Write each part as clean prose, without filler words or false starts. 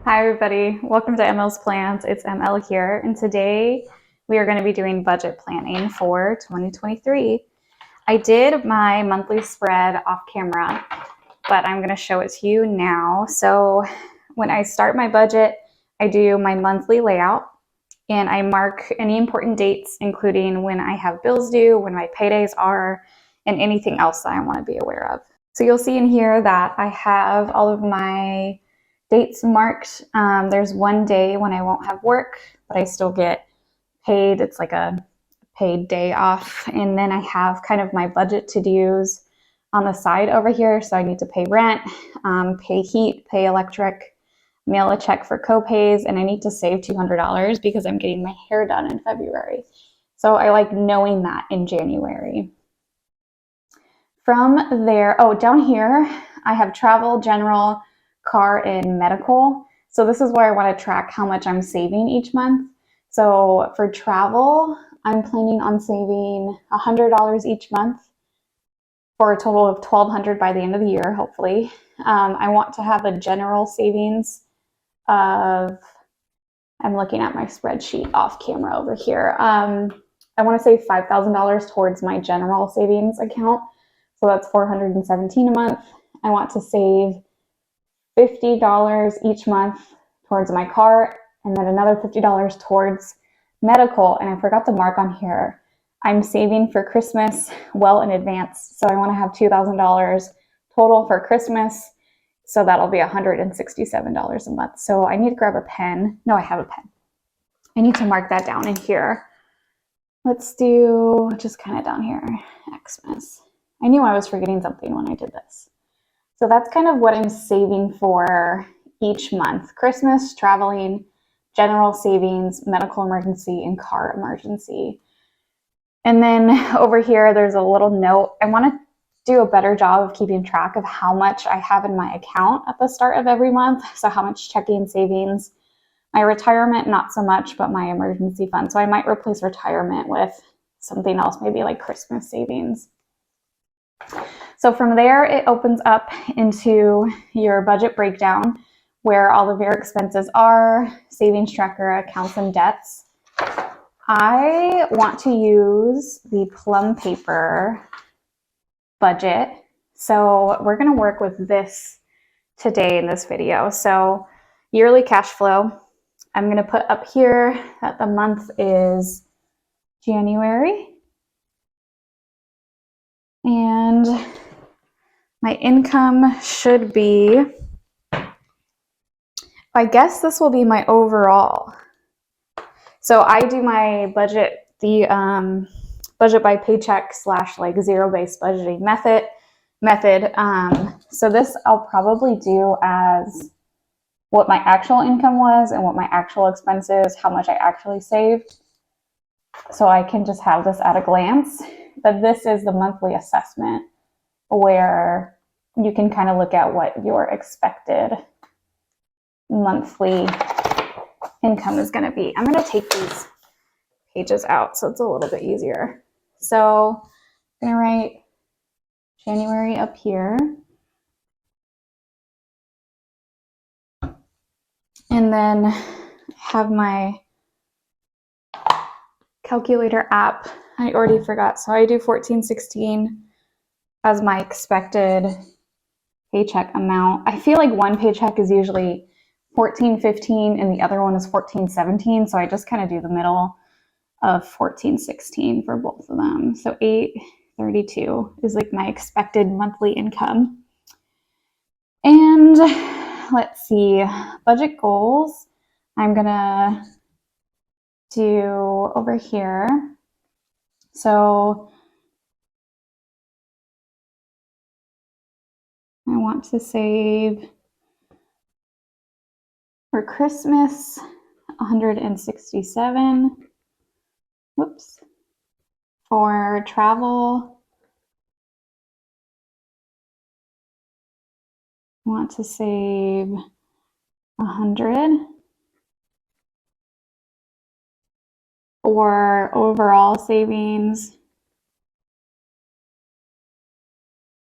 Hi everybody, welcome to ML's Plans. It's ML here, and today we are going to be doing budget planning for 2023. I did my monthly spread off camera, but I'm going to show it to you now. So when I start my budget, I do my monthly layout and I mark any important dates, including when I have bills due, when my paydays are, and anything else that I want to be aware of. So you'll see in here that I have all of my dates marked. There's one day when I won't have work, but I still get paid. It's like a paid day off. And then I have kind of my budget to-dos on the side over here. So I need to pay rent, pay heat, pay electric, mail a check for co-pays, and I need to save $200 because I'm getting my hair done in February. So I like knowing that in January. From there, oh, down here, I have travel, general, car, and medical. So this is where I want to track how much I'm saving each month. So for travel, I'm planning on saving $100 each month for a total of $1,200 by the end of the year, hopefully. I want to have a general savings of, I'm looking at my spreadsheet off camera over here. I want to save $5,000 towards my general savings account. So that's $417 a month. I want to save $50 each month towards my car, and then another $50 towards medical. And I forgot to mark on here, I'm saving for Christmas well in advance. So I want to have $2,000 total for Christmas. So that'll be $167 a month. So I need to grab a pen. No, I have a pen. I need to mark that down in here. Let's do just kind of down here, Xmas. I knew I was forgetting something when I did this. So that's kind of what I'm saving for each month. Christmas, traveling, general savings, medical emergency, and car emergency. And then over here, there's a little note. I want to do a better job of keeping track of how much I have in my account at the start of every month. So how much checking, savings, my retirement, not so much, but my emergency fund. So I might replace retirement with something else, maybe like Christmas savings. So from there, it opens up into your budget breakdown where all of your expenses are, savings tracker, accounts, and debts. I want to use the Plum paper budget. So we're going to work with this today in this video. So yearly cash flow, I'm going to put up here that the month is January. And my income should be, I guess this will be my overall. So I do my budget, the budget by paycheck / like zero-based budgeting method. So this I'll probably do as what my actual income was and what my actual expenses, how much I actually saved. So I can just have this at a glance. But this is the monthly assessment where you can kind of look at what your expected monthly income is going to be. I'm going to take these pages out so it's a little bit easier. So I'm going to write January up here. And then have my calculator app. I already forgot. So I do $1,416 as my expected paycheck amount. I feel like one paycheck is usually $1,415 and the other one is $1,417. So I just kind of do the middle of $1,416 for both of them. So $832 is like my expected monthly income. And let's see, budget goals. I'm gonna do over here. So I want to save for Christmas, 167. Whoops. For travel, I want to save 100. For overall savings,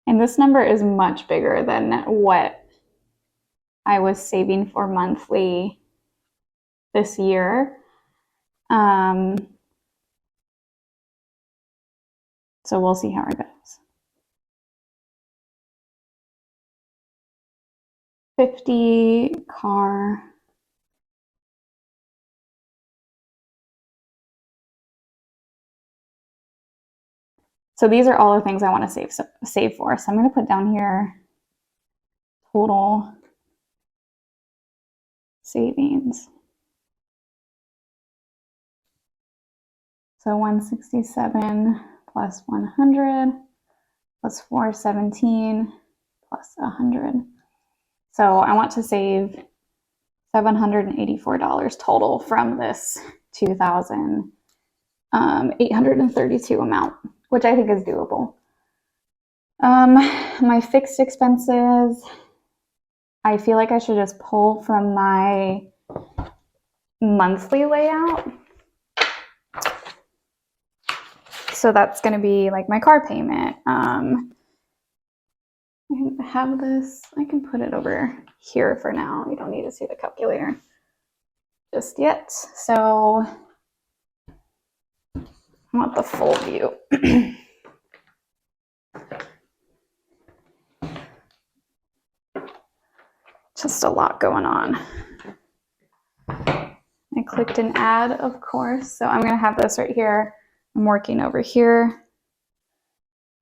and this number is much bigger than what I was saving for monthly this year. So we'll see how it goes. 50 car. So these are all the things I want to save for. So I'm going to put down here total savings. So 167 plus 100 plus 417 plus 100. So I want to save $784 total from this 2,832 amount, which I think is doable. My fixed expenses, I feel like I should just pull from my monthly layout. So that's going to be like my car payment. I have this, I can put it over here for now. You don't need to see the calculator just yet. So I want the full view. Just a lot going on. I clicked an ad, of course. So I'm going to have this right here. I'm working over here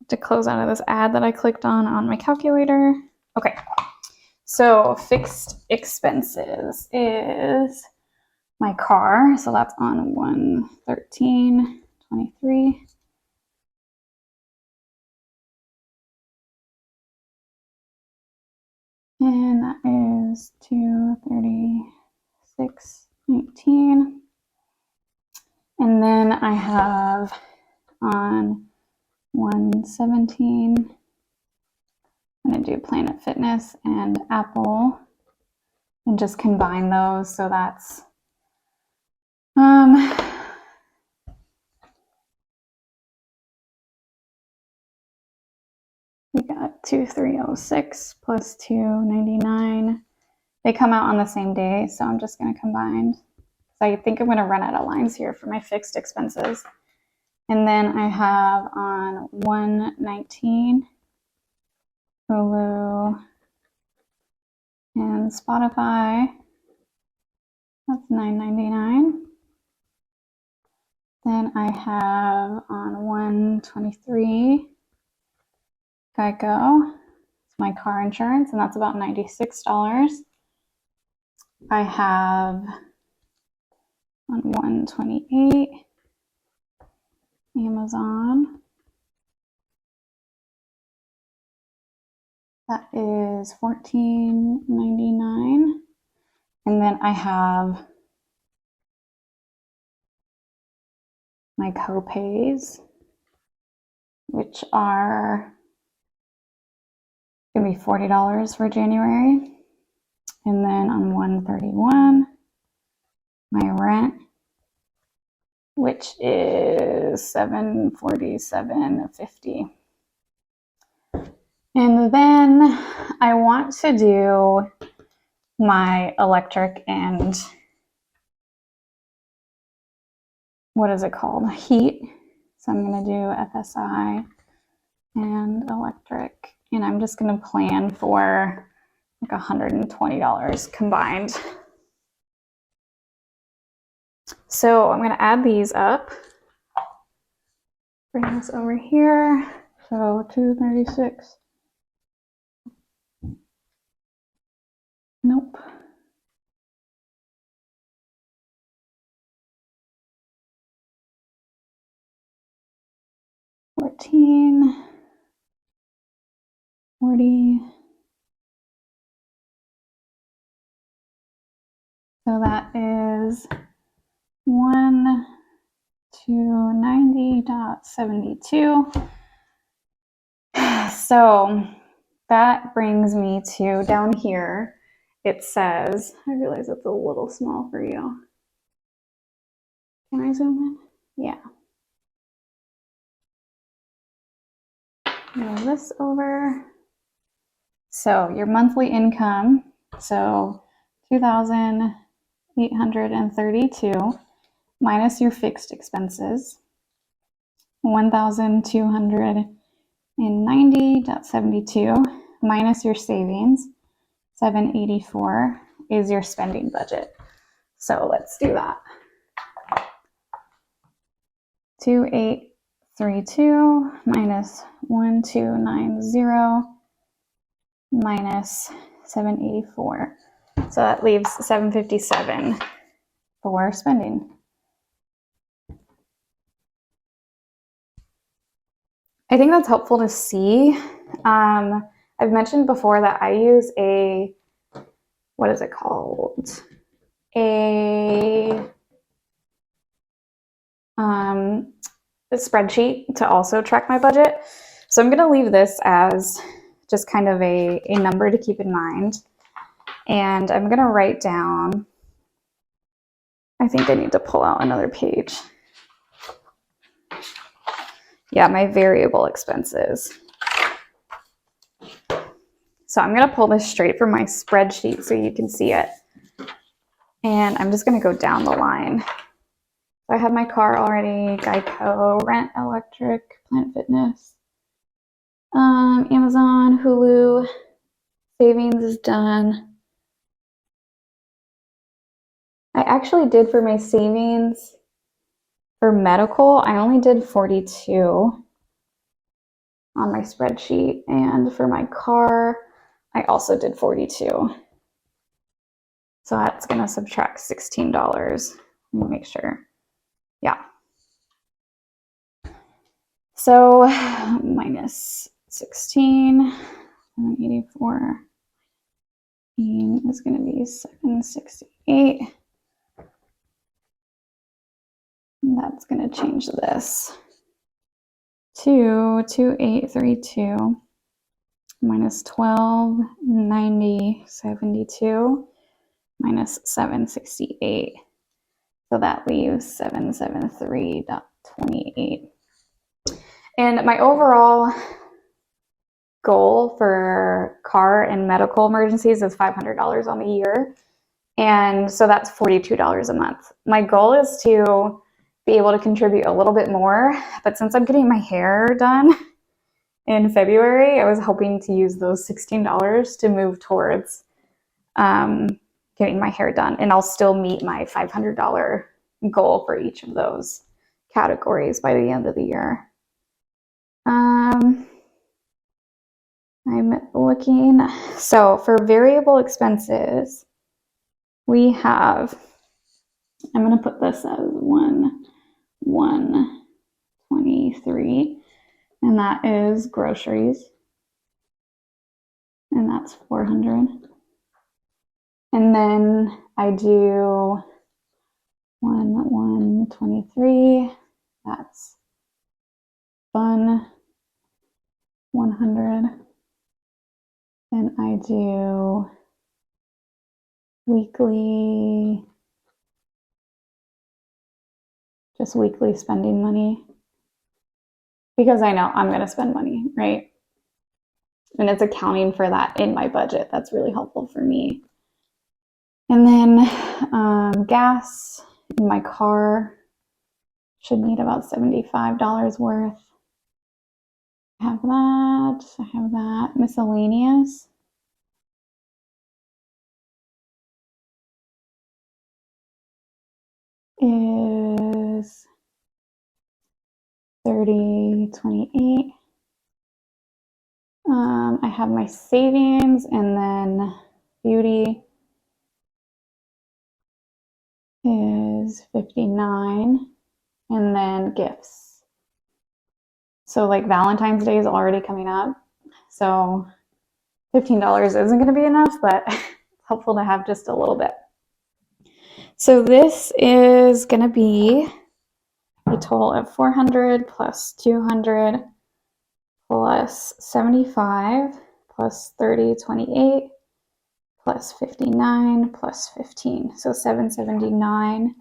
to close out of this ad that I clicked on my calculator. Okay. So fixed expenses is my car. So that's on 113.23. And that is 236.19. And then I have on 117, I'm going to do Planet Fitness and Apple and just combine those. So that's we got 2306 plus 299. They come out on the same day, so I'm just going to combine. So I think I'm going to run out of lines here for my fixed expenses. And then I have on 119 Hulu and Spotify. That's $9.99. Then I have on 123 Geico. It's my car insurance, and that's about $96. I have on 128 Amazon. That is $14.99. And then I have my co-pays, which are going to be $40 for January. And then on 131, my rent, which is $747.50. And then I want to do my electric and what is it called? Heat. So I'm going to do FSI and electric. And I'm just going to plan for like $120 combined. So I'm going to add these up. Bring this over here. So 236. Nope. $14.40. So that is 1290.72. So that brings me to down here. It says, I realize it's a little small for you. Can I zoom in? Yeah. Move this over. So your monthly income So 2,832 minus your fixed expenses, 1,290.72 minus your savings, 784 is your spending budget. So let's do that. 2,832 minus 1,290 minus 784. So that leaves 757 for spending. I think that's helpful to see. I've mentioned before that I use what is it called? A spreadsheet to also track my budget. So I'm going to leave this as just kind of a number to keep in mind. And I'm going to write down, I think I need to pull out another page. Yeah, my variable expenses. So I'm going to pull this straight from my spreadsheet so you can see it. And I'm just going to go down the line. I have my car already, Geico, rent, electric, Planet Fitness, Amazon, Hulu, savings is done. I actually did for my savings for medical, I only did 42 on my spreadsheet. And for my car, I also did 42. So that's going to subtract $16. Let me make sure. Yeah. So minus 16, 184 is going to be 768. And that's going to change this to 2,832 minus 1290.72 minus 768. So that leaves 773.28. And my overall goal for car and medical emergencies is $500 on the year. And so that's $42 a month. My goal is to be able to contribute a little bit more, but since I'm getting my hair done in February, I was hoping to use those $16 to move towards getting my hair done, and I'll still meet my $500 goal for each of those categories by the end of the year. I'm looking, so for variable expenses, we have, I'm going to put this as 123, and that is groceries, and that's 400. And then I do 123, that's fun, 100. And I do weekly, just weekly spending money, because I know I'm going to spend money, right? And it's accounting for that in my budget. That's really helpful for me. And then gas in my car should need about $75 worth. I have that. Miscellaneous is 30.28. I have my savings, and then beauty is 59, and then gifts. So like Valentine's Day is already coming up, so $15 isn't going to be enough, but it's helpful to have just a little bit. So this is going to be a total of 400 plus 200 plus 75 plus 30.28 plus 59 plus 15. So 779.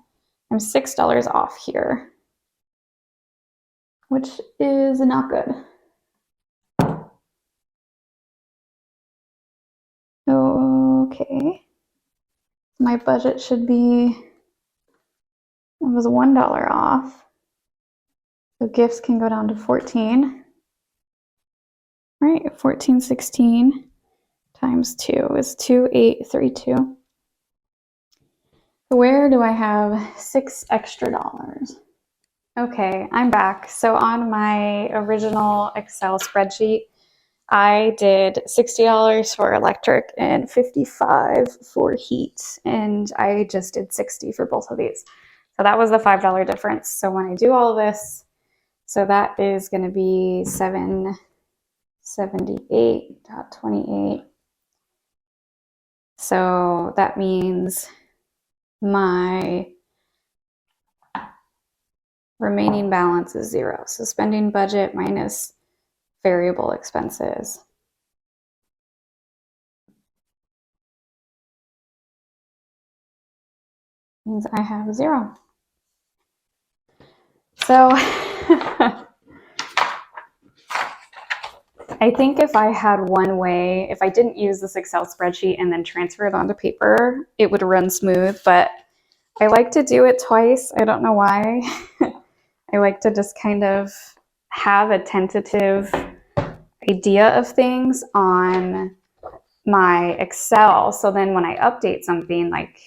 I'm $6 off here, which is not good. Okay. My budget should be, it was $1 off. So gifts can go down to 14. Right, 1416 times 2 is 2832. Where do I have $6 extra? Okay, I'm back. So on my original Excel spreadsheet, I did $60 for electric and $55 for heat, and I just did $60 for both of these. So that was the $5 difference. So when I do all this, so that is going to be $778.28. So that means my remaining balance is 0. So spending budget minus variable expenses means I have 0. So I think if I had one way, if I didn't use this Excel spreadsheet and then transfer it onto paper, it would run smooth, but I like to do it twice. I don't know why. I like to just kind of have a tentative idea of things on my Excel. So then when I update something, like,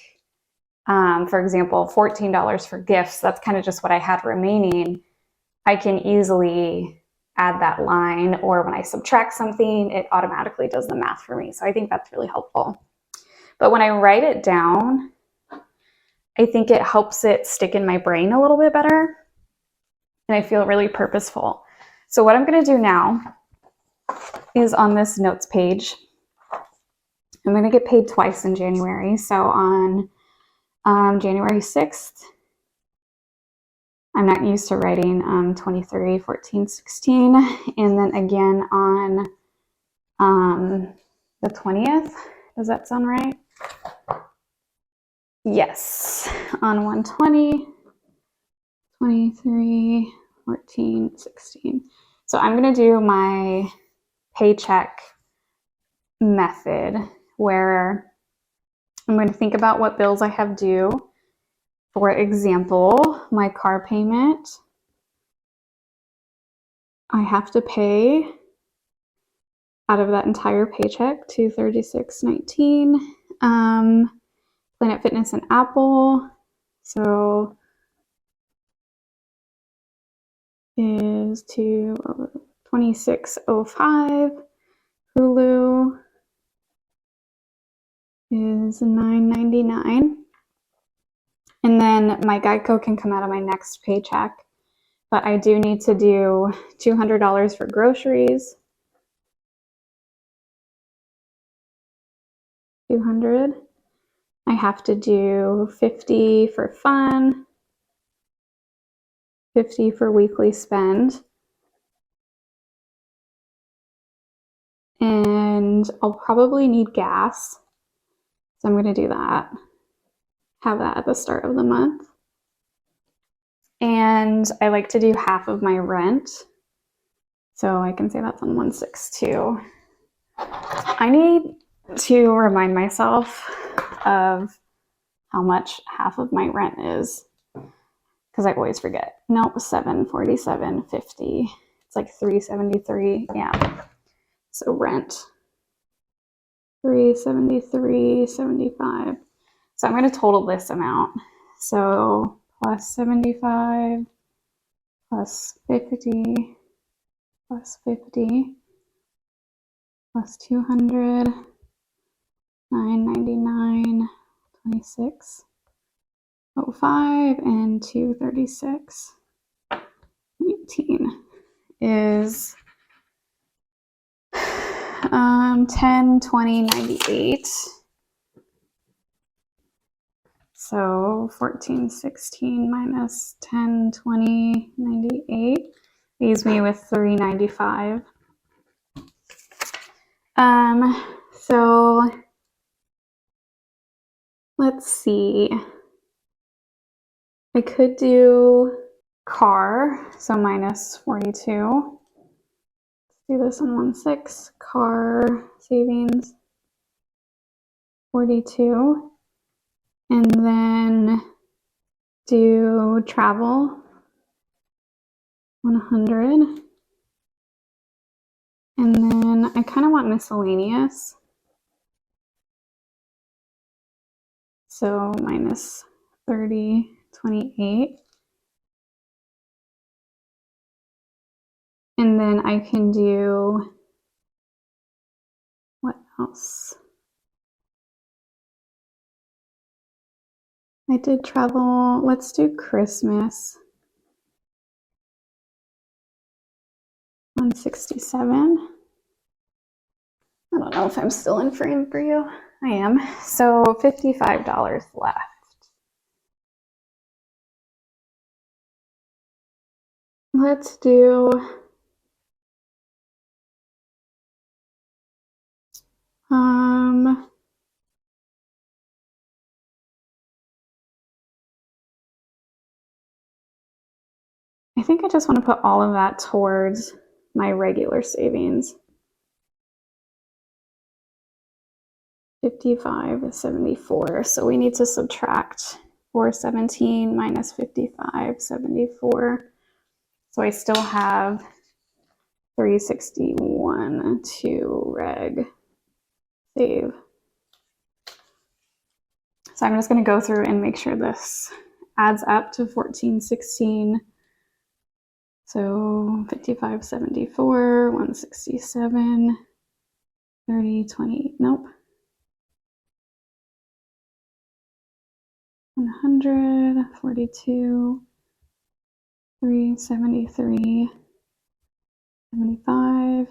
for example, $14 for gifts, that's kind of just what I had remaining. I can easily add that line, or when I subtract something, it automatically does the math for me. So I think that's really helpful. But when I write it down, I think it helps it stick in my brain a little bit better, and I feel really purposeful. So what I'm going to do now is on this notes page, I'm going to get paid twice in January. So on January 6th, I'm not used to writing 23, 14, 16, and then again on the 20th. Does that sound right? Yes, on 120, 23, 14, 16. So I'm going to do my paycheck method where I'm going to think about what bills I have due. For example, my car payment, I have to pay out of that entire paycheck $236.19. Planet Fitness and Apple, so is to 2605. Hulu is $9.99. And then my Geico can come out of my next paycheck, but I do need to do $200 for groceries. 200. I have to do 50 for fun, 50 for weekly spend. And I'll probably need gas. So I'm going to do that. Have that at the start of the month. And I like to do half of my rent. So I can say that's on 162. I need to remind myself of how much half of my rent is, because I always forget. Nope, $747.50. It's like $373. Yeah. So rent $373.75. So I'm going to total this amount. So plus 75 plus 50 plus 50 plus 200, 999, 26, 05, and 236, 18 is 10, 20, 98. So 14, 16 minus 10, 20, 98 leaves me with 395. So let's see. I could do car, so minus 42. Let's do this in 1/6. Car savings 42. And then do travel, 100. And then I kind of want miscellaneous. So minus 30, 28. And then I can do, what else? I did travel, let's do Christmas. 167. I don't know if I'm still in frame for you. I am. So $55 left. Let's do I think I just want to put all of that towards my regular savings. 55.74. So we need to subtract 417 minus 55.74. So I still have 361 to reg save. So I'm just going to go through and make sure this adds up to 1416. So 55.74, 167, 30, 20, nope. 100, 42, 373, 75,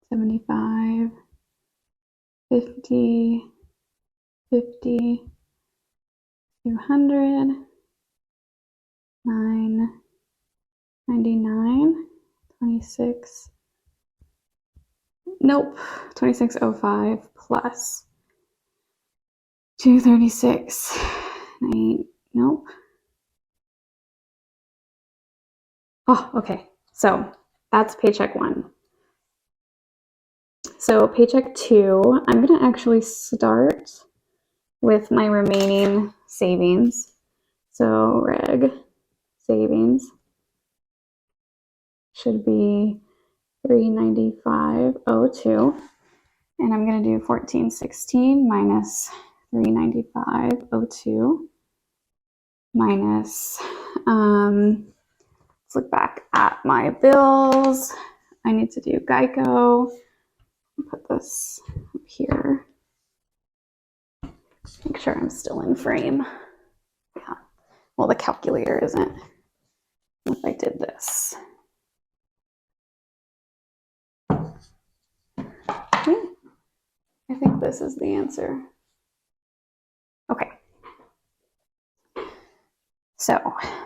75, 50, 50, 200, 9, 99, 26, nope, 2605 plus 236, 9, nope. Oh, okay, so that's paycheck 1. So paycheck 2, I'm gonna actually start with my remaining savings. So reg savings should be 395.02, and I'm going to do 1416 minus 395.02 minus, let's look back at my bills. I need to do Geico. I'll put this up here. Make sure I'm still in frame. Yeah. Well, the calculator isn't. If I did this. I think this is the answer. Okay. So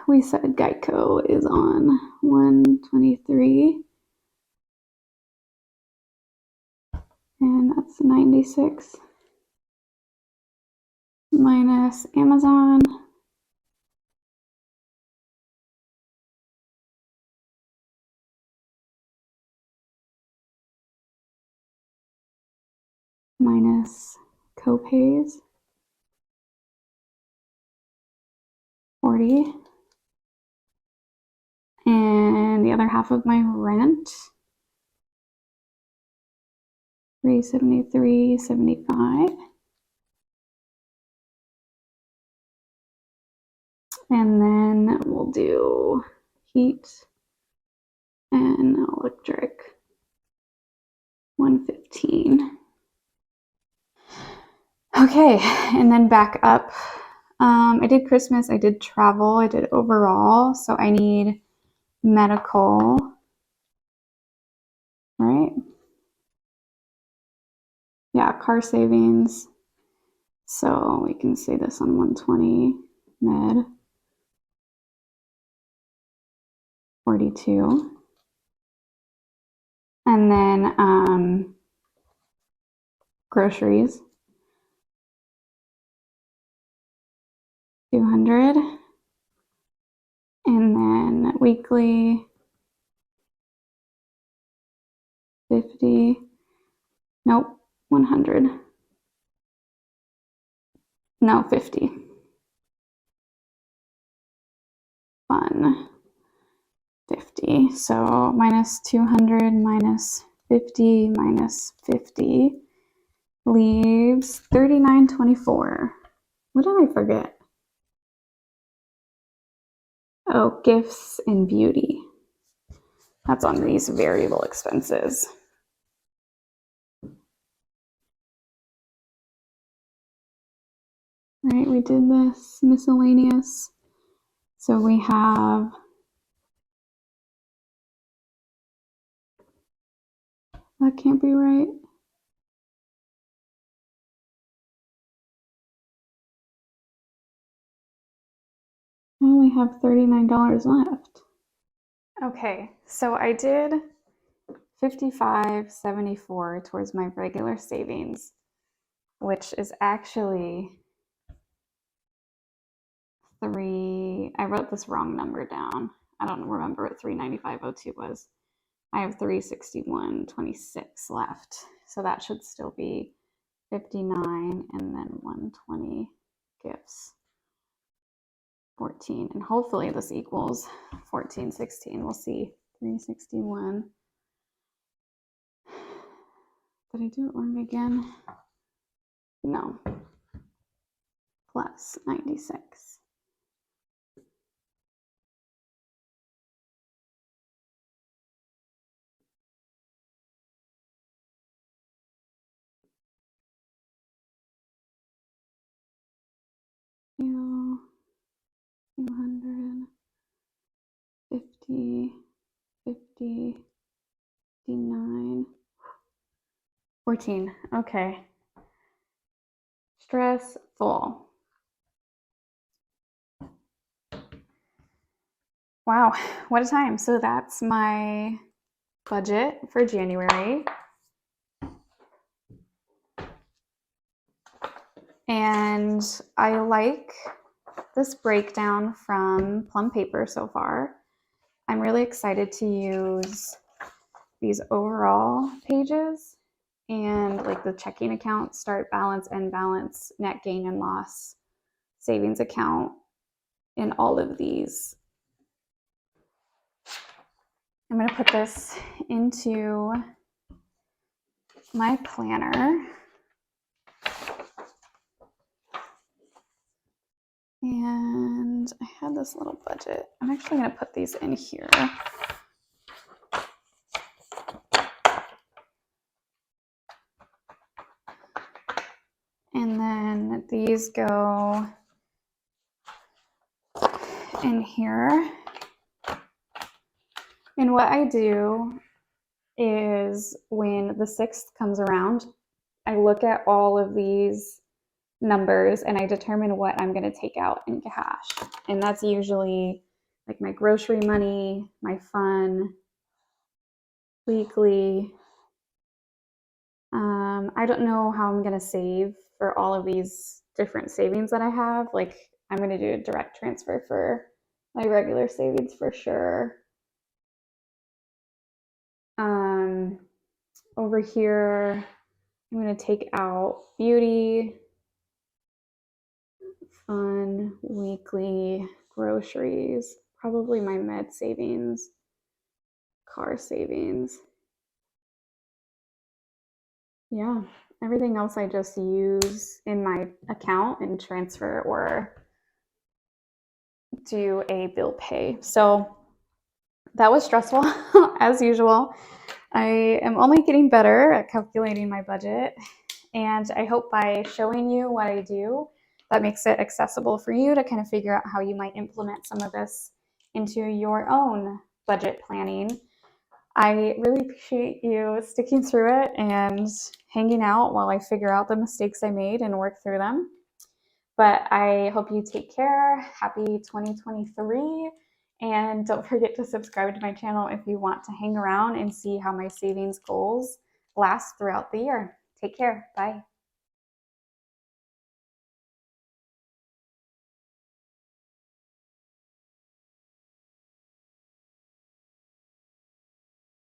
we said Geico is on 123. And that's 96. Minus Amazon. Minus copays. 40. And the other half of my rent. 373.75. And then we'll do heat and electric. 115. Okay, and then back up. I did Christmas, I did travel, I did overall, so I need medical, right? Yeah, car savings. So we can say this on 120, med, 42. And then groceries, 200. And then weekly, 50. Nope, 100. No, 50. Fun. 50. So minus 200 minus 50 minus 50 leaves 39.24. What did I forget? Oh, gifts and beauty. That's on these variable expenses. All right, we did this miscellaneous. So we have that can't be right. I only have $39 left. Okay, so I did $55.74 towards my regular savings, which is actually I wrote this wrong number down. I don't remember what 395.02 was. I have 361.26 left. So that should still be 59 and then 120 gifts. 14, and hopefully this equals 1416. We'll see. 361. Did I do it wrong again? No. Plus 96. Two, 200, 50, 50, 59, 14. Okay. Stressful. Wow, what a time. So that's my budget for January. And I like this breakdown from Plum paper so far. I'm really excited to use these overall pages and like the checking account, start balance, end balance, net gain and loss, savings account, in all of these. I'm going to put this into my planner. And I had this little budget. I'm actually going to put these in here. And then these go in here. And what I do is when the 6th comes around, I look at all of these numbers and I determine what I'm going to take out in cash. And that's usually like my grocery money, my fun, weekly. I don't know how I'm going to save for all of these different savings that I have. Like I'm going to do a direct transfer for my regular savings for sure. Over here, I'm going to take out beauty, fun, weekly, groceries, probably my med savings, car savings. Yeah, everything else I just use in my account and transfer or do a bill pay. So that was stressful as usual. I am only getting better at calculating my budget, and I hope by showing you what I do, that makes it accessible for you to kind of figure out how you might implement some of this into your own budget planning. I really appreciate you sticking through it and hanging out while I figure out the mistakes I made and work through them. But I hope you take care. Happy 2023. And don't forget to subscribe to my channel if you want to hang around and see how my savings goals last throughout the year. Take care. Bye.